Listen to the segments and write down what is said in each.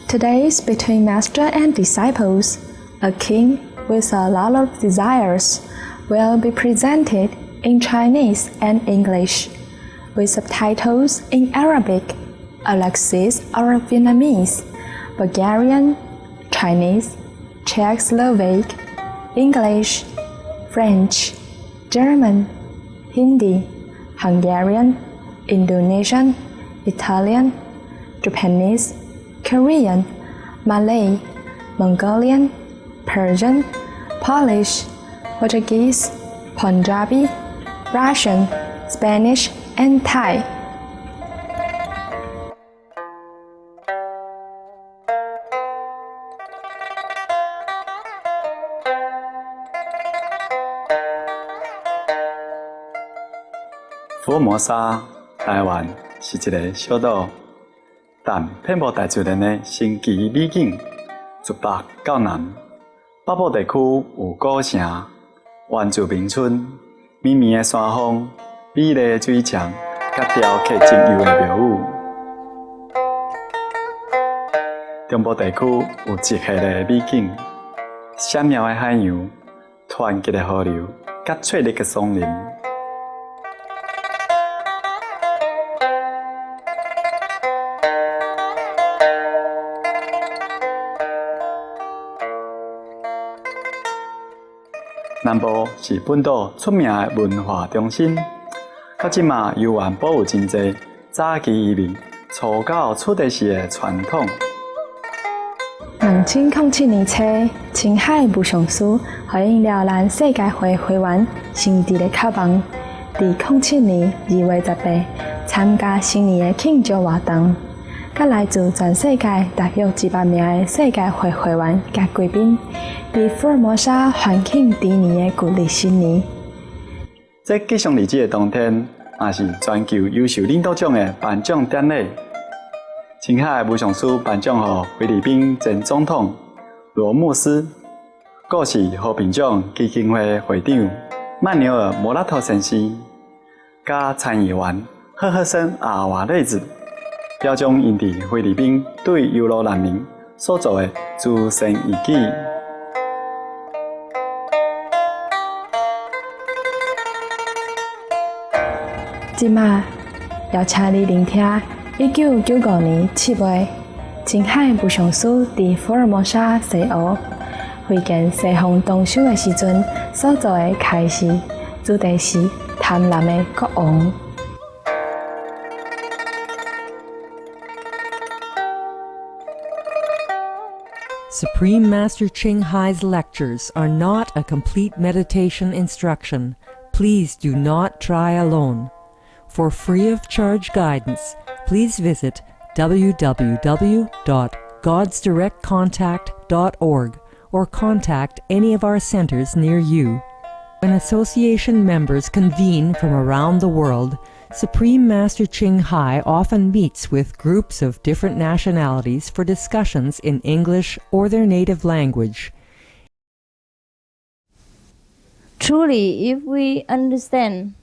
Today's between master and disciples, a king with a lot of desires will be presented in Chinese and English, with subtitles in Arabic, Alexis or Vietnamese, Bulgarian, Chinese, Czechoslovak, English, French, German, Hindi, Hungarian, Indonesian, Italian, Japanese, Korean, Malay, Mongolian, Persian, Polish, Portuguese, Punjabi, Russian, Spanish, and Thai. Formosa 台湾是一个小岛，但遍布大自然的神奇美景，自北到南。北部地区有古城、原住民村、绵绵的山峰、美丽的水墙，甲雕刻精幽的庙宇。中部地区有一系列的美景，闪耀的海洋、湍急的河流，甲翠绿的松林。南部是本岛出名的文化中心，到即嘛游玩保有真侪早期移民初到出地时的传统。2007年初，青海武雄书回应了咱世界会会员新地的渴望，伫2007年2月18参加新年的庆祝活动，甲来自全世界大约100名的世界会会员甲贵宾。伫 Formosa 欢庆第年的旧历新年。这吉祥日子的当天，也是全球优秀领导奖的颁奖典礼。青海武雄书颁奖予菲律宾前总统罗姆斯，故是和平奖基金会会长曼纽尔莫拉托先生，甲参议员赫赫森阿瓦瑞子，表彰因伫菲律宾对游罗难民所做的慈善义举。即马邀请你聆听1995年7月，青海武雄书伫福尔摩沙西湖会见西方动手的时阵所做的开示，主题是贪婪的国王。Supreme Master Ching Hai's lectures are not a complete meditation instruction. Please do not try alone. For free of charge guidance, please visit www.godsdirectcontact.org or contact any of our centers near you. When association members convene from around the world, Supreme Master Ching Hai often meets with groups of different nationalities for discussions in English or their native language. Truly, if we understand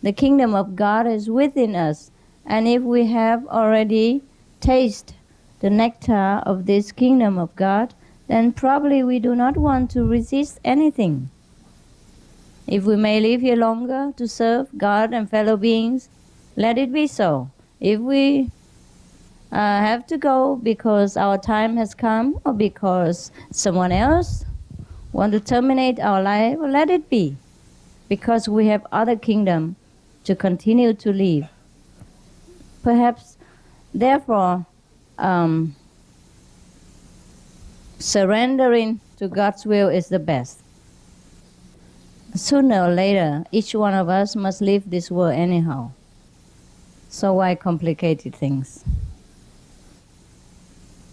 the kingdom of God is within us, and if we have already tasted the nectar of this kingdom of God, then probably we do not want to resist anything. If we may live here longer to serve God and fellow beings, let it be so. If we have to go because our time has come or because someone else wants to terminate our life, well, let it be, because we have other kingdom to continue to live. Perhaps, therefore, surrendering to God's will is the best. Sooner or later, each one of us must leave this world anyhow. So why complicate things?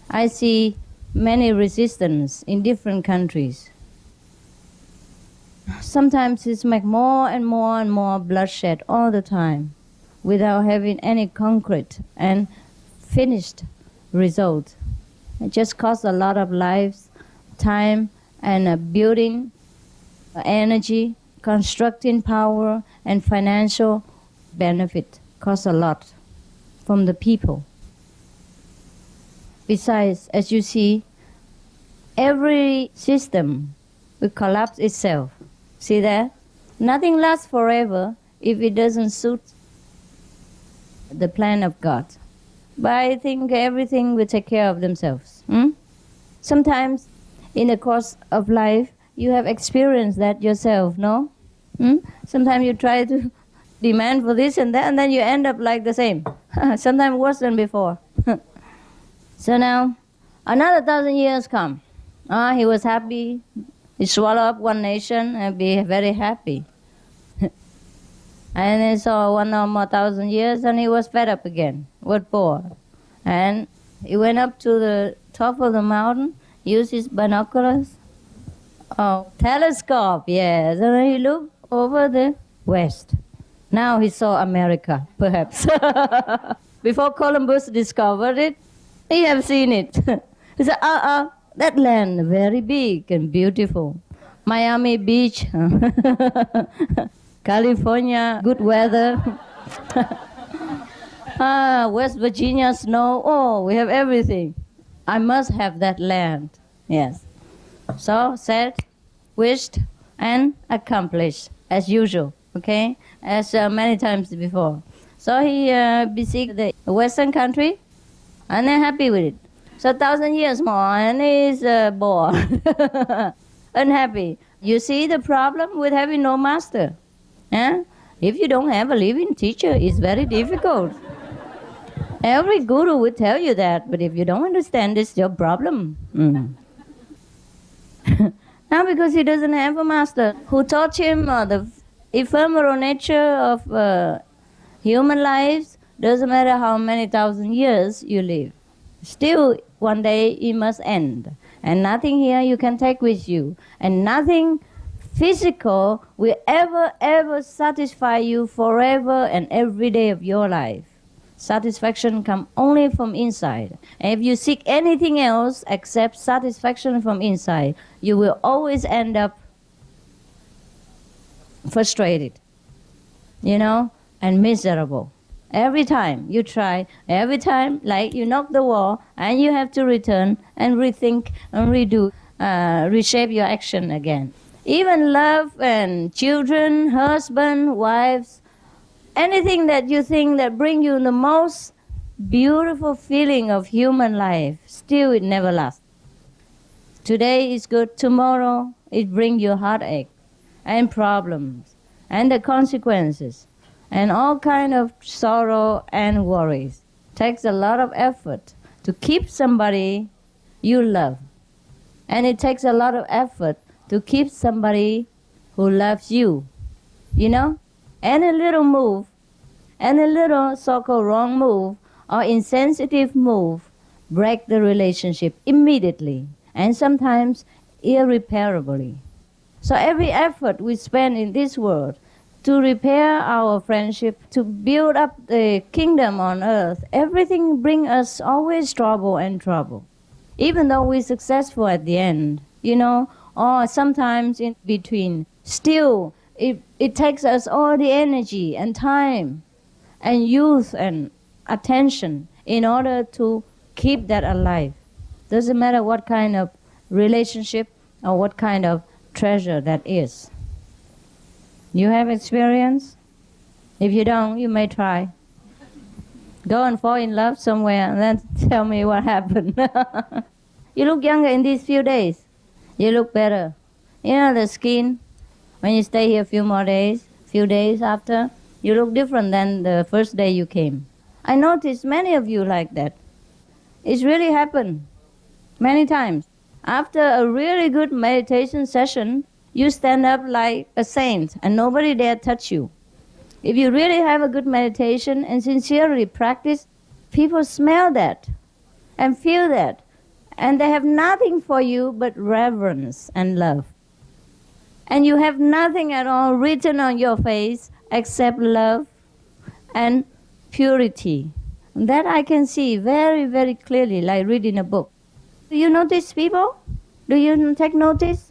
I see many resistance in different countries. Sometimes it's make more and more bloodshed all the time without having any concrete and finished result. It just costs a lot of lives, time, and building energy, constructing power, and financial benefit costs a lot from the people. Besides, as you see, every system will collapse itself. See that? Nothing lasts forever if it doesn't suit the plan of God. But I think everything will take care of themselves. Sometimes in the course of life, you have experienced that yourself, no? Sometimes you try to demand for this and that, and then you end up like the same. Sometimes worse than before. So now, another 1,000 years come. He was happy. He swallowed up one nation and be very happy. And then saw one or more 1,000 years, and he was fed up again, was bored. And he went up to the top of the mountain, used his binoculars, telescope, yes, and then he looked over the west. Now he saw America, perhaps. Before Columbus discovered it, he have seen it. He said, that land very big and beautiful. Miami Beach, California, good weather. West Virginia, snow. Oh, we have everything. I must have that land. Yes. So said, wished, and accomplished, as usual, okay? As many times before. So he besieged the Western country, and they're happy with it. So 1,000 years more, and he's bored, unhappy. You see the problem with having no master. If you don't have a living teacher, it's very difficult. Every guru will tell you that, but if you don't understand, it's your problem. Now because he doesn't have a master who taught him the ephemeral nature of human lives, doesn't matter how many 1,000 years you live. Still, one day it must end. And nothing here you can take with you. And nothing physical will ever satisfy you forever and every day of your life. Satisfaction comes only from inside. And if you seek anything else except satisfaction from inside, you will always end up frustrated, and miserable. Every time you try, every time like you knock the wall and you have to return and rethink and redo, reshape your action again. Even love and children, husband, wives, anything that you think that bring you the most beautiful feeling of human life, still it never lasts. Today is good, tomorrow it brings you heartache and problems and the consequences and all kind of sorrow and worries. Takes a lot of effort to keep somebody you love. And it takes a lot of effort to keep somebody who loves you. Any little move, any little so-called wrong move or insensitive move break the relationship immediately and sometimes irreparably. So every effort we spend in this world to repair our friendship, to build up the kingdom on earth, everything brings us always trouble and trouble. Even though we're successful at the end, or sometimes in between, still it takes us all the energy and time and youth and attention in order to keep that alive. Doesn't matter what kind of relationship or what kind of treasure that is. You have experience? If you don't, you may try. Go and fall in love somewhere and then tell me what happened. You look younger in these few days. You look better. The skin, when you stay here a few days after, you look different than the first day you came. I noticed many of you like that. It's really happened many times. After a really good meditation session, you stand up like a saint and nobody dare touch you. If you really have a good meditation and sincerely practice, people smell that and feel that. And they have nothing for you but reverence and love. And you have nothing at all written on your face except love and purity. And that I can see very, very clearly, like reading a book. Do you notice people? Do you take notice?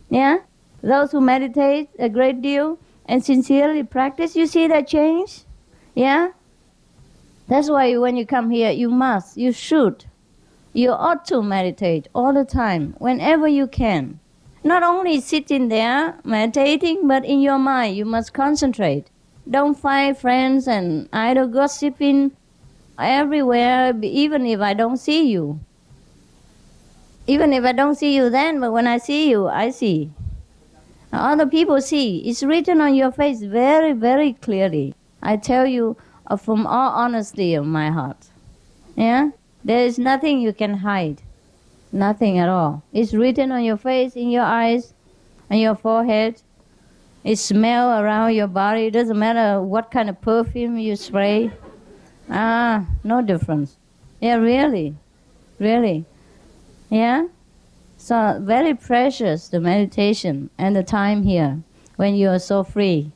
Yeah? Those who meditate a great deal and sincerely practice, you see that change? Yeah? That's why when you come here, you should You ought to meditate all the time, whenever you can. Not only sitting there meditating, but in your mind you must concentrate. Don't find friends and idle gossiping everywhere, even if I don't see you. Even if I don't see you then, but when I see you, I see. Other people see. It's written on your face very, very clearly. I tell you from all honesty of my heart. Yeah? There is nothing you can hide. Nothing at all. It's written on your face, in your eyes, on your forehead. It smells around your body. It doesn't matter what kind of perfume you spray. No difference. Yeah, really. Really. Yeah? So very precious, the meditation and the time here when you are so free.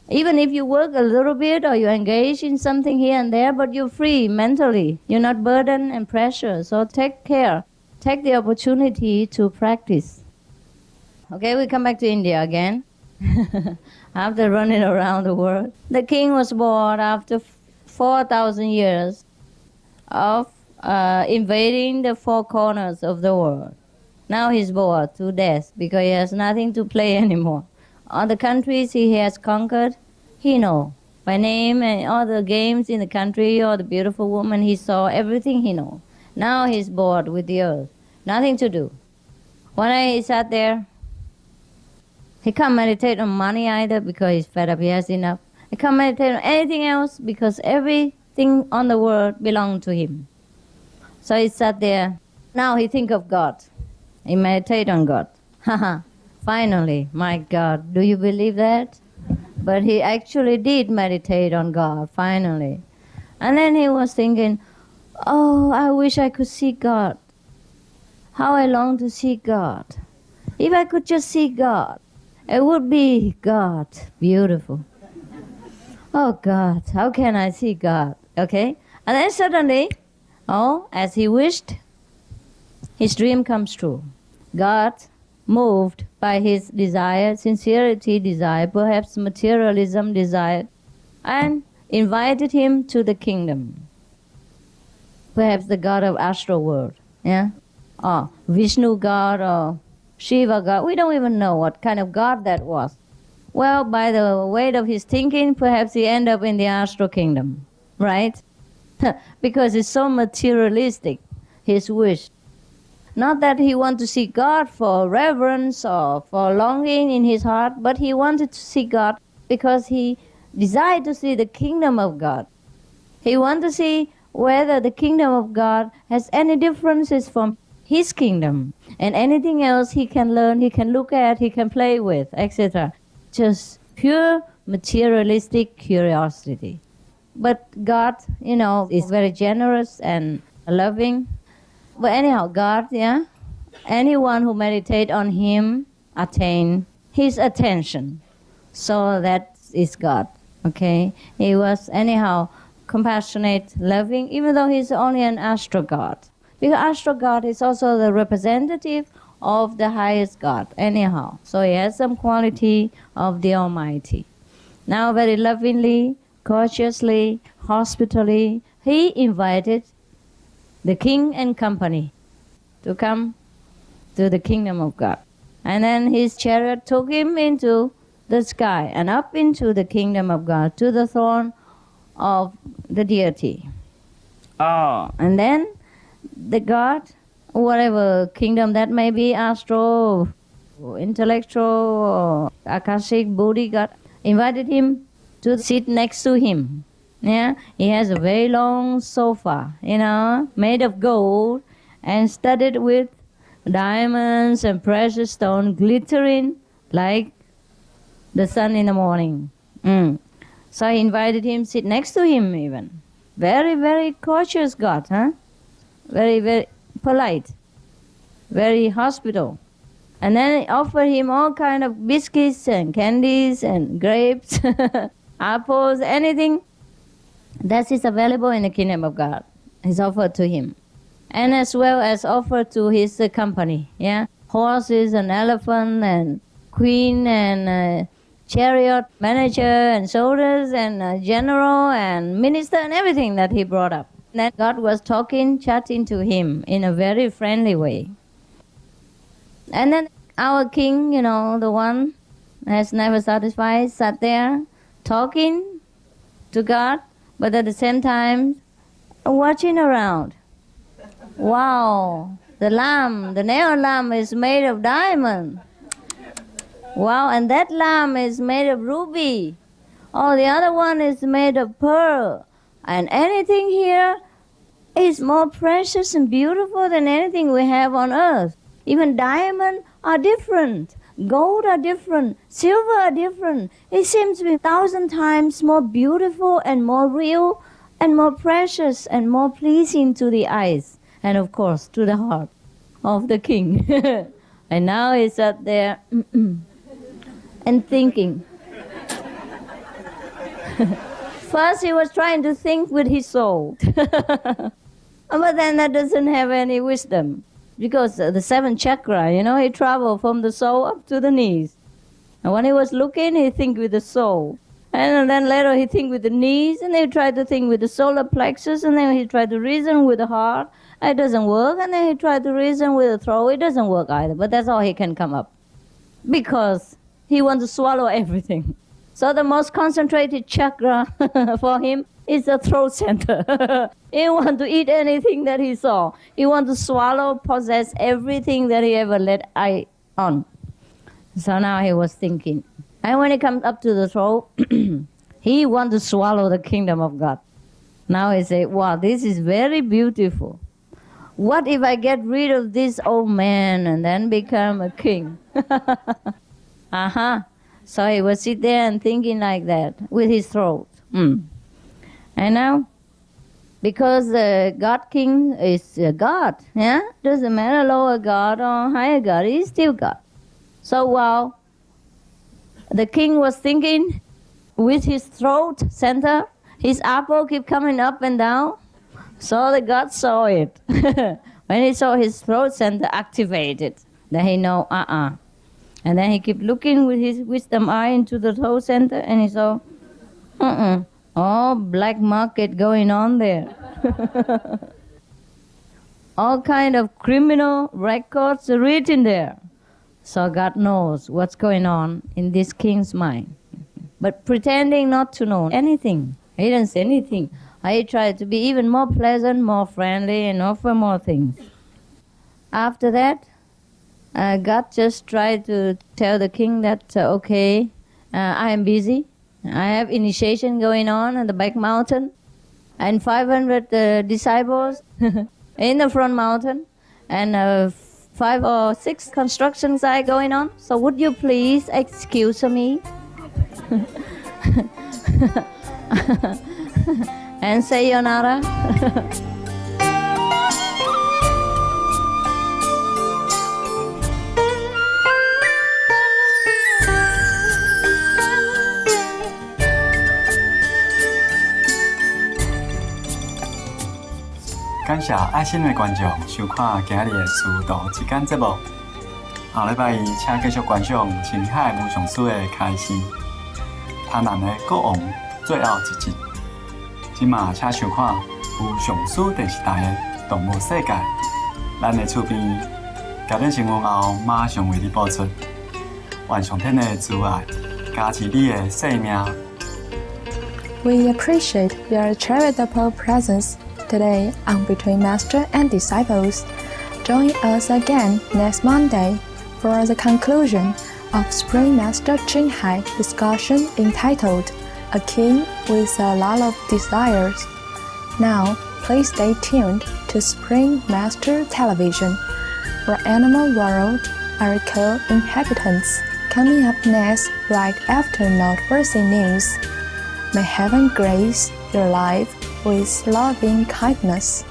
Even if you work a little bit or you engage in something here and there, but you're free mentally. You're not burdened and pressure. So take care. Take the opportunity to practice. Okay, we come back to India again. After running around the world. The king was born after 4,000 years of invading the four corners of the world. Now he's bored to death because he has nothing to play anymore. All the countries he has conquered, he knows. By name and all the games in the country, or the beautiful woman he saw, everything he knows. Now he's bored with the earth. Nothing to do. One day he sat there. He can't meditate on money either because he's fed up, he has enough. He can't meditate on anything else because everything on the world belongs to him. So he sat there. Now he think of God. He meditate on God. Finally, my God, do you believe that? But he actually did meditate on God, finally. And then he was thinking, oh, I wish I could see God. How I long to see God. If I could just see God, it would be God, beautiful. Oh God, how can I see God? Okay? And then suddenly, as he wished, his dream comes true. God, moved by his desire, sincerity desire, perhaps materialism desire, and invited him to the kingdom. Perhaps the God of astral world, yeah? Or Vishnu God or Shiva God. We don't even know what kind of God that was. Well, by the weight of his thinking, perhaps he ended up in the astral kingdom, right? Because it's so materialistic, his wish. Not that he wanted to see God for reverence or for longing in his heart, but he wanted to see God because he desired to see the kingdom of God. He wanted to see whether the kingdom of God has any differences from his kingdom, and anything else he can learn, he can look at, he can play with, etc. Just pure materialistic curiosity. But God, is very generous and loving. But anyhow, God, anyone who meditate on him attain his attention. So that is God, okay? He was anyhow compassionate, loving, even though he's only an astral God. Because astral God is also the representative of the highest God, anyhow. So he has some quality of the Almighty. Now very lovingly, courteously, hospitably, he invited the king and company to come to the kingdom of God. And then his chariot took him into the sky and up into the kingdom of God, to the throne of the deity. And then the God, whatever kingdom that may be, astral, intellectual, Akashic, Buddhi God, invited him to sit next to him. Yeah, he has a very long sofa, made of gold and studded with diamonds and precious stone, glittering like the sun in the morning. So he invited him, sit next to him even. Very, very courteous God, Very, very polite, very hospitable. And then he offered him all kind of biscuits and candies and grapes, apples, anything that is available in the kingdom of God is offered to him. And as well as offered to his company, horses and elephant and queen and chariot manager and soldiers and general and minister and everything that he brought up. Then God was talking, chatting to him in a very friendly way. And then our king, the one that's never satisfied, sat there talking to God, but at the same time watching around. Wow, the neon lamp is made of diamond. Wow, and that lamp is made of ruby. Oh, the other one is made of pearl. And anything here is more precious and beautiful than anything we have on earth. Even diamonds are different. Gold are different. Silver are different. It seems to be 1,000 times more beautiful and more real and more precious and more pleasing to the eyes. And of course, to the heart of the king. And now he sat there and thinking. First he was trying to think with his soul. But then that doesn't have any wisdom. Because the 7 chakra, he traveled from the soul up to the knees. And when he was looking, he think with the soul. And then later he think with the knees, and then he tried to think with the solar plexus, and then he tried to reason with the heart. It doesn't work. And then he tried to reason with the throat. It doesn't work either. But that's all he can come up. Because he wants to swallow everything. So the most concentrated chakra for him is the throat center. He wants to eat anything that he saw. He wants to swallow, possess everything that he ever let eye on. So now he was thinking. And when he comes up to the throat, he wants to swallow the kingdom of God. Now he said, wow, this is very beautiful. What if I get rid of this old man and then become a king? So he would sit there and thinking like that with his throat. And now, because the God King is God, doesn't matter lower God or higher God, he's still God. So while the king was thinking with his throat center, his apple kept coming up and down. So the God saw it. When he saw his throat center activated, then he know, And then he kept looking with his wisdom eye into the throat center, and he saw, black market going on there. All kind of criminal records are written there. So God knows what's going on in this king's mind. But pretending not to know anything. He didn't say anything. He tried to be even more pleasant, more friendly, and offer more things. After that, God just tried to tell the king that, I am busy. I have initiation going on in the back mountain, and 500 disciples in the front mountain, and 5 or 6 construction sites going on. So would you please excuse me? And sayonara. 感谢爱心的观众收看今日的师徒之间节目。下礼拜二请继续观赏青海无上师的开示，贪婪的国王最后一集。今嘛请收看无上师电视台的动物世界，咱的厝边家庭新闻后马上为你播出。愿上天的慈爱加持你的生命。 We appreciate your charitable presence today on Between Master and Disciples. Join us again next Monday for the conclusion of Spring Master Qinghai discussion entitled A King with a Lot of Desires. Now, please stay tuned to Spring Master Television for Animal World Article Inhabitants coming up next right after noteworthy news. May heaven grace your life with loving kindness.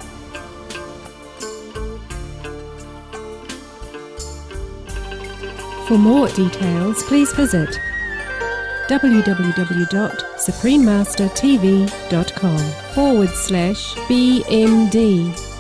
For more details, please visit www.suprememastertv.com/BMD